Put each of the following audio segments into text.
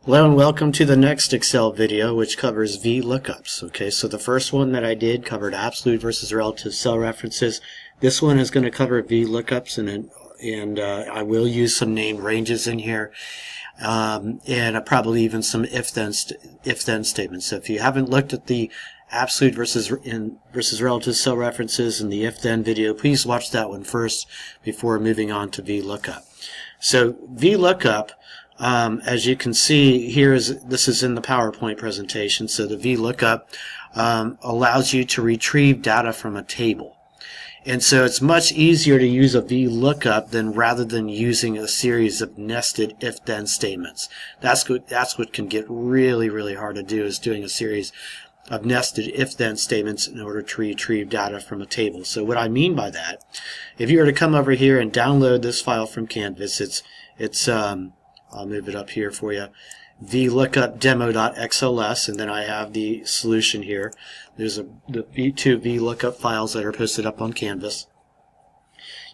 Hello and welcome to the next Excel video, which covers VLOOKUPs. Okay, so the first one that I did covered absolute versus relative cell references. This one is going to cover VLOOKUPs, and I will use some named ranges in here, and probably even some if-then statements. So if you haven't looked at the absolute versus relative cell references in the if-then video, please watch that one first before moving on to VLOOKUP. So VLOOKUP, as you can see here, this is in the PowerPoint presentation. So the VLOOKUP allows you to retrieve data from a table. And so it's much easier to use a VLOOKUP rather than using a series of nested if-then statements. That's what can get really, really hard to do, is doing a series of nested if-then statements in order to retrieve data from a table. So what I mean by that, if you were to come over here and download this file from Canvas, it's I'll move it up here for you, vlookup demo.xls, and then I have the solution here. There's the two VLOOKUP files that are posted up on Canvas.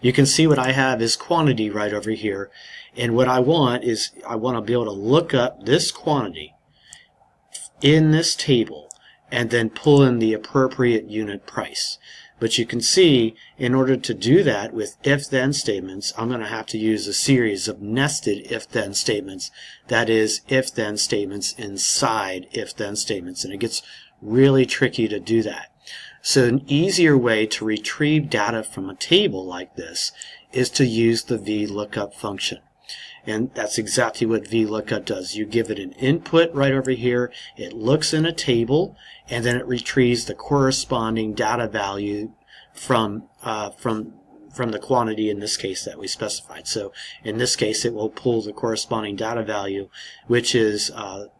You can see what I have is quantity right over here, and what I want is I want to be able to look up this quantity in this table and then pull in the appropriate unit price. But you can see, in order to do that with if-then statements, I'm going to have to use a series of nested if-then statements. That is, if-then statements inside if-then statements. And it gets really tricky to do that. So an easier way to retrieve data from a table like this is to use the Vlookup function. And that's exactly what VLOOKUP does. You give it an input right over here, it looks in a table, and then it retrieves the corresponding data value from the quantity, in this case, that we specified. So in this case, it will pull the corresponding data value, which is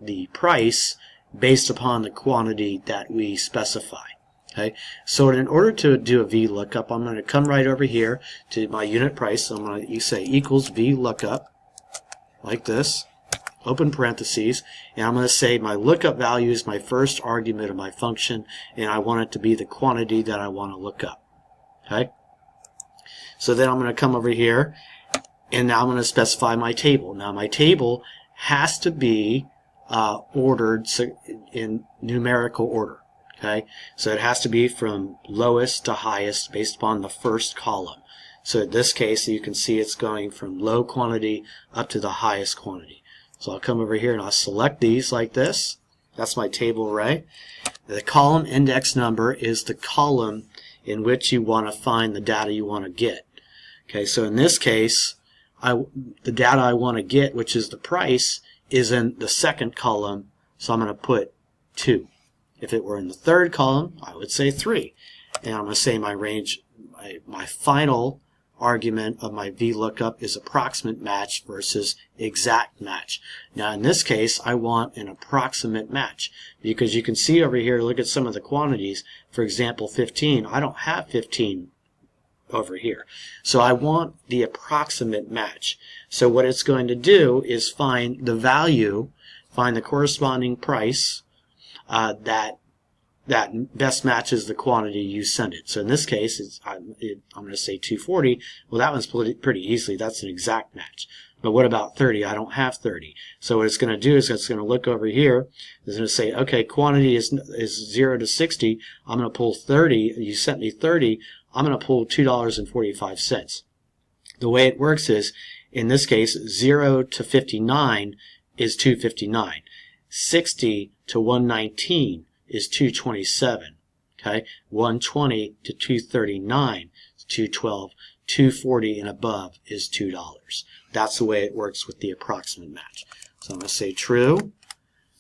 the price based upon the quantity that we specify. Okay, so in order to do a VLOOKUP, I'm going to come right over here to my unit price. So I'm going to say equals VLOOKUP, like this, open parentheses, and I'm going to say my lookup value is my first argument of my function, and I want it to be the quantity that I want to look up. Okay? So then I'm going to come over here, and now I'm going to specify my table. Now my table has to be ordered in numerical order. Okay? So it has to be from lowest to highest based upon the first column. So in this case, you can see it's going from low quantity up to the highest quantity. So I'll come over here and I'll select these like this. That's my table array. The column index number is the column in which you want to find the data you want to get. Okay, so in this case, the data I want to get, which is the price, is in the second column, so I'm going to put 2. If it were in the third column, I would say 3. And I'm going to say my range, my final argument of my VLOOKUP is approximate match versus exact match. Now in this case, I want an approximate match, because you can see over here, look at some of the quantities. For example, 15. I don't have 15 over here. So I want the approximate match. So what it's going to do is find the value, find the corresponding price that best matches the quantity you send it. So in this case, I'm going to say 240. Well, that one's pretty easily. That's an exact match. But what about 30? I don't have 30. So what it's going to do is it's going to look over here. It's going to say, okay, quantity is 0 to 60. I'm going to pull 30. You sent me 30. I'm going to pull $2.45. The way it works is, in this case, 0 to 59 is 259. 60 to 119 is 227. Okay, 120 to 239 is 212. 240 and above is $2. That's the way it works with the approximate match. So I'm going to say true.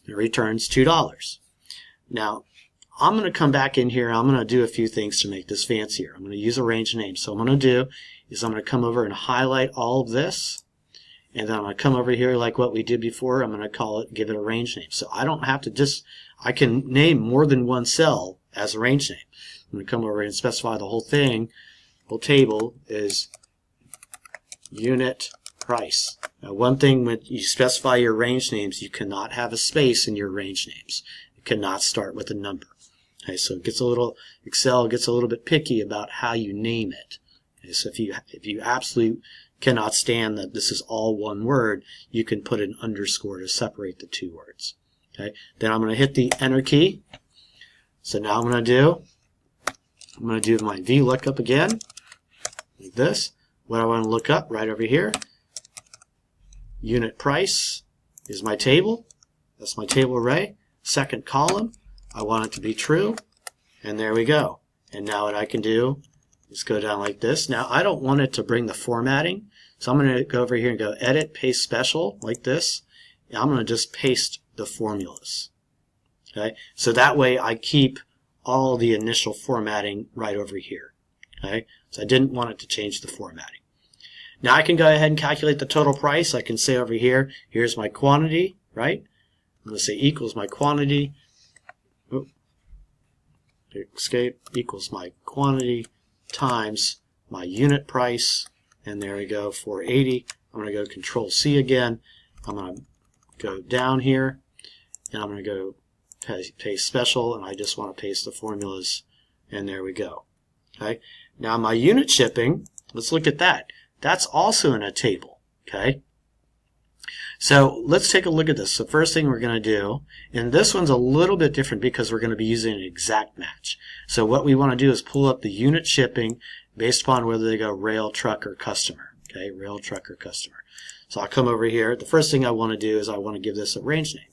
It returns $2. Now I'm going to come back in here and I'm going to do a few things to make this fancier. I'm going to use a range name. So what I'm going to do is I'm going to come over and highlight all of this. And then I'm going to come over here like what we did before. I'm going to call it, give it a range name. So I don't have to I can name more than one cell as a range name. I'm going to come over and specify the whole thing. The whole table is unit price. Now one thing, when you specify your range names, you cannot have a space in your range names. It cannot start with a number. Okay, so it gets Excel gets a little bit picky about how you name it. Okay, so if you absolutely cannot stand that this is all one word, you can put an underscore to separate the two words. Okay. Then I'm going to hit the enter key. So now I'm going to do my VLOOKUP again, like this. What I want to look up right over here, unit price is my table. That's my table array. Second column, I want it to be true. And there we go. And now what I can do is go down like this. Now I don't want it to bring the formatting, so I'm going to go over here and go edit, paste special, like this. And I'm going to just paste the formulas. Okay, so that way I keep all the initial formatting right over here. Okay, so I didn't want it to change the formatting. Now I can go ahead and calculate the total price. I can say over here, here's my quantity, right? I'm going to say equals my quantity. Escape equals my quantity times my unit price, and there we go, 480. I'm going to go Control C again. I'm going to go down here, and I'm going to go paste special, and I just want to paste the formulas, and there we go. Okay. Now my unit shipping, let's look at that. That's also in a table. Okay. So let's take a look at this. The first thing we're going to do, and this one's a little bit different because we're going to be using an exact match. So what we want to do is pull up the unit shipping based upon whether they go rail, truck, or customer. Okay, rail, truck, or customer. So I'll come over here. The first thing I want to do is I want to give this a range name.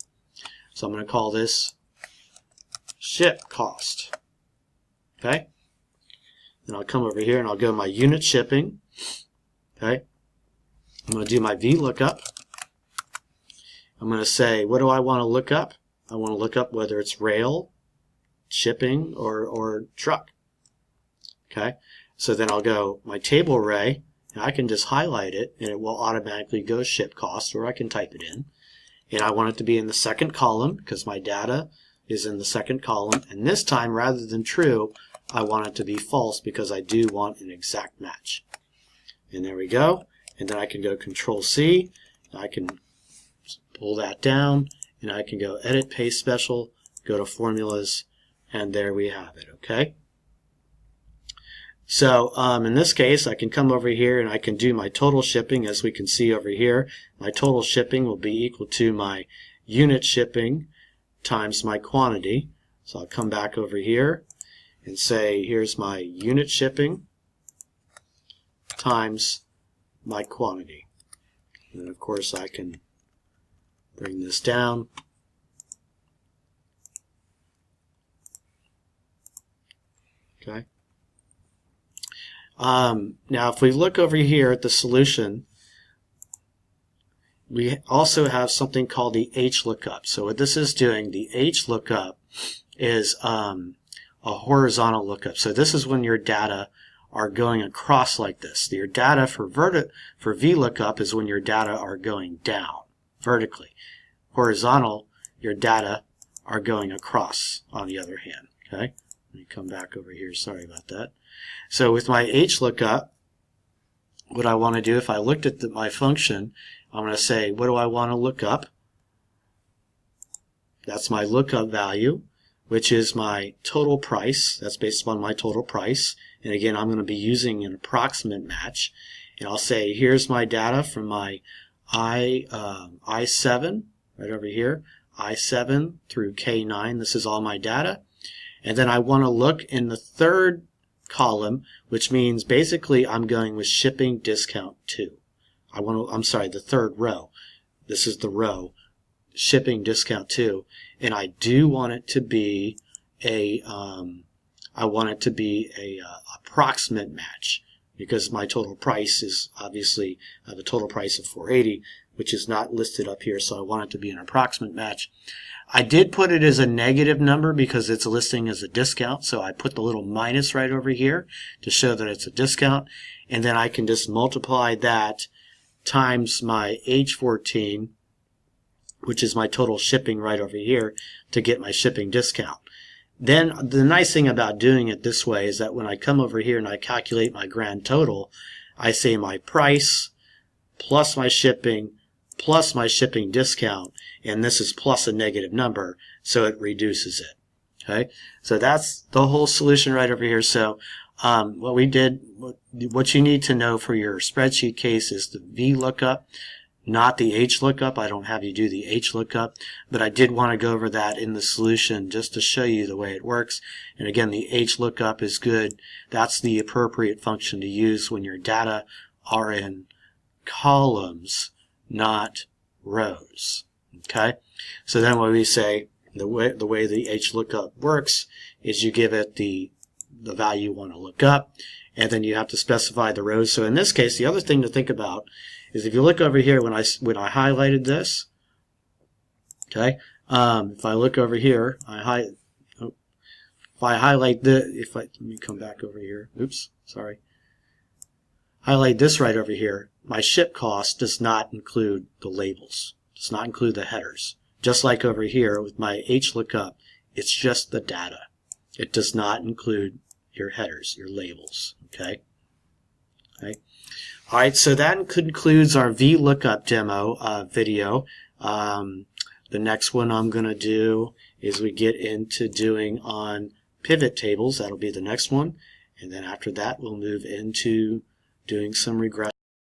So I'm going to call this ship cost. Okay. Then I'll come over here and I'll go my unit shipping. Okay. I'm going to do my VLOOKUP. I'm going to say, what do I want to look up? I want to look up whether it's rail, shipping, or truck. Okay. So then I'll go my table array, and I can just highlight it, and it will automatically go ship cost, or I can type it in. And I want it to be in the second column because my data is in the second column. And this time, rather than true, I want it to be false because I do want an exact match. And there we go. And then I can go Control C. I can pull that down, and I can go edit, paste special, go to formulas, and there we have it. Okay. So in this case, I can come over here and I can do my total shipping. As we can see over here, my total shipping will be equal to my unit shipping times my quantity. So I'll come back over here and say, here's my unit shipping times my quantity. And of course, I can bring this down. Okay. Now, if we look over here at the solution, we also have something called the Hlookup. So what this is doing, the Hlookup is a horizontal lookup. So this is when your data are going across like this. Your data for VLOOKUP is when your data are going down vertically. Horizontal, your data are going across on the other hand. Okay. Let me come back over here. Sorry about that. So with my Hlookup, what I want to do, if I looked at my function, I'm going to say, what do I want to look up? That's my lookup value, which is my total price. That's based upon my total price. And again, I'm going to be using an approximate match. And I'll say, here's my data from my I7, right over here, I7 through K9. This is all my data. And then I want to look in the third column, which means basically I'm going with shipping discount 2. The third row. This is the row, shipping discount 2, and I do want it to be a approximate match because my total price is obviously I have a total price of 480, which is not listed up here, so I want it to be an approximate match. I did put it as a negative number because it's listing as a discount, so I put the little minus right over here to show that it's a discount, and then I can just multiply that times my H14, which is my total shipping right over here, to get my shipping discount. Then the nice thing about doing it this way is that when I come over here and I calculate my grand total, I say my price plus my shipping discount, and this is plus a negative number, so it reduces it. Okay, so that's the whole solution right over here. So What we did, what you need to know for your spreadsheet case is the VLOOKUP, not the HLOOKUP. I don't have you do the HLOOKUP, but I did want to go over that in the solution just to show you the way it works. And again, the HLOOKUP is good. That's the appropriate function to use when your data are in columns, not rows. Okay? So then what we say, the way the HLOOKUP works is you give it the value you want to look up, and then you have to specify the rows. So in this case, the other thing to think about is if you look over here when I highlighted this, okay, if I look over here, let me come back over here. Oops, sorry. Highlight this right over here. My ship cost does not include the labels, does not include the headers. Just like over here with my HLOOKUP, it's just the data. It does not include your headers, your labels. Okay. Okay. All right. So that concludes our VLOOKUP demo video. The next one I'm going to do is we get into doing on pivot tables. That'll be the next one, and then after that we'll move into doing some regression.